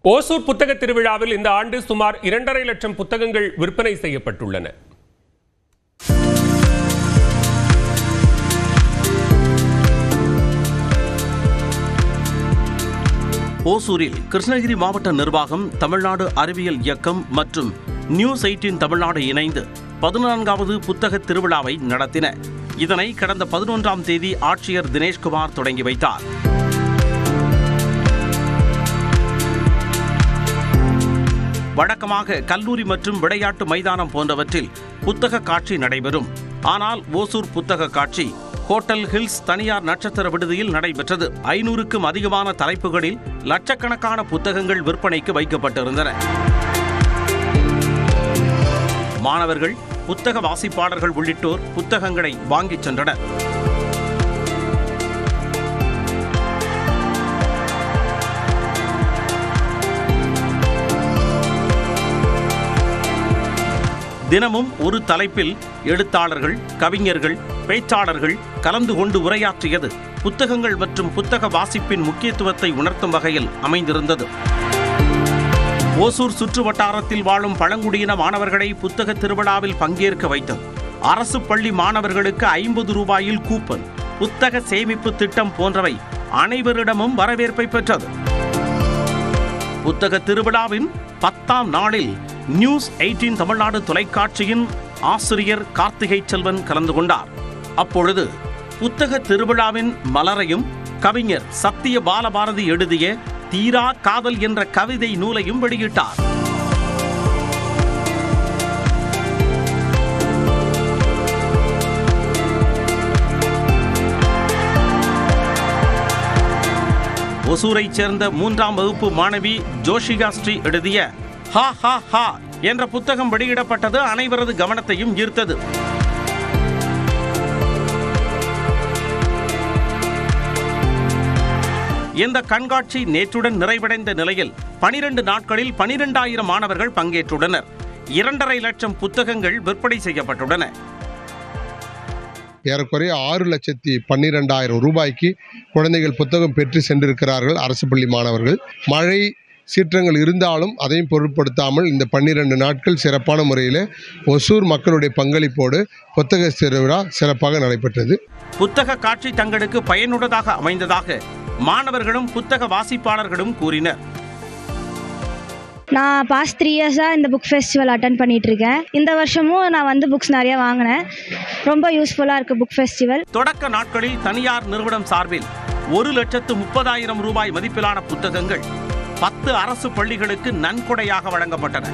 ஓசூர் புத்தக திருவிழாவில் இந்த ஆண்டு சுமார் 2.5 லட்சம் புத்தகங்கள் விற்பனை செய்யப்பட்டுள்ளன. ஓசூரில் கிருஷ்ணகிரி மாவட்ட நிர்வாகம், தமிழ்நாடு அறிவியல் இயக்கம் மற்றும் நியூஸ் 18 தமிழ்நாடு இணைந்து 14வது புத்தக திருவிழாவை நடத்தின. இதனை கடந்த 11ஆம் தேதி ஆட்சியர் தினேஷ்குமார் தொடங்கி வைத்தார். வழக்கமாக கல்லூரி மற்றும் விளையாட்டு மைதானம் போன்றவற்றில் புத்தக காட்சி நடைபெறும். ஆனால் ஓசூர் புத்தக காட்சி ஹோட்டல் ஹில்ஸ் தனியார் நட்சத்திர விடுதியில் நடைபெற்றது. 500க்கும் அதிகமான தலைப்புகளில் லட்சக்கணக்கான புத்தகங்கள் விற்பனைக்கு வைக்கப்பட்டிருந்தன. மாணவர்கள், புத்தக வாசிப்பாளர்கள் உள்ளிட்டோர் புத்தகங்களை வாங்கிச் சென்றனர். தினமும் ஒரு தலைப்பில் எழுத்தாளர்கள், கவிஞர்கள், பேச்சாளர்கள் கலந்து கொண்டு உரையாற்றியது புத்தகங்கள் மற்றும் புத்தக வாசிப்பின் முக்கியத்துவத்தை உணர்த்தும் வகையில் அமைந்திருந்தது. ஓசூர் சுற்று வட்டாரத்தில் வாழும் பழங்குடியின மாணவர்களை புத்தக திருவிழாவில் பங்கேற்க வைத்தது. அரசு பள்ளி மாணவர்களுக்கு 50 ரூபாயில் கூப்பன், புத்தக சேமிப்பு திட்டம் போன்றவை அனைவரிடமும் வரவேற்பை பெற்றது. புத்தக திருவிழாவின் 10ஆம் நாளில் நியூஸ் 18 தமிழ்நாடு தொலைக்காட்சியின் ஆசிரியர் கார்த்திகை செல்வன் கலந்து கொண்டார். அப்பொழுது புத்தக திருவிழாவின் மலரையும் கவிஞர் சத்திய பாலபாரதி எழுதிய தீரா காதல் என்ற கவிதை நூலையும் வெளியிட்டார். ஒசூரைச் சேர்ந்த 3ஆம் வகுப்பு மாணவி ஜோஷிகா ஸ்ரீ எழுதிய ஹா ஹா ஹா என்ற புத்தகம் வெளியிடப்பட்டது அனைவரது கவனத்தையும் ஈர்த்தது. இந்த கண்காட்சி நேற்றுடன் நிறைவடைந்த நிலையில் 12 நாட்களில் 12,000 மாணவர்கள் பங்கேற்றுள்ளனர். 2.5 லட்சம் புத்தகங்கள் விற்பனை செய்யப்பட்டுள்ளன. ஏறக்குறைய 6,12,000 ரூபாய்க்கு குழந்தைகள் புத்தகம் பெற்று சென்றிருக்கிறார்கள். அரசு பள்ளி மாணவர்கள். மழை சீற்றங்கள் இருந்தாலும் அதையும் பொருட்படுத்தாமல் இந்த 12 நாட்கள் சிறப்பான முறையில் ஒசூர் மக்களுடைய பங்களிப்போடு புத்தக திருவிழா சிறப்பாக நடைபெற்றது. புத்தக காட்சி தங்களுக்கு பயனுள்ளதாக அமைந்ததாக மாணவர்களும் புத்தக வாசிப்பாளர்களும் கூறினர். நான் பாஸ்ட் 3 இயர்ஸாக இந்த புக் ஃபெஸ்டிவல் அட்டன் பண்ணிகிட்ருக்கேன். இந்த வருஷமும் நான் புக்ஸ் நிறையா வாங்கினேன். ரொம்ப யூஸ்ஃபுல்லாக இருக்குது புக் ஃபெஸ்டிவல். தொடக்க நாட்களில் தனியார் நிறுவனம் சார்பில் 1,30,000 ரூபாய் மதிப்பிலான புத்தகங்கள் 10 அரசு பள்ளிகளுக்கு நன்கொடையாக வழங்கப்பட்டன.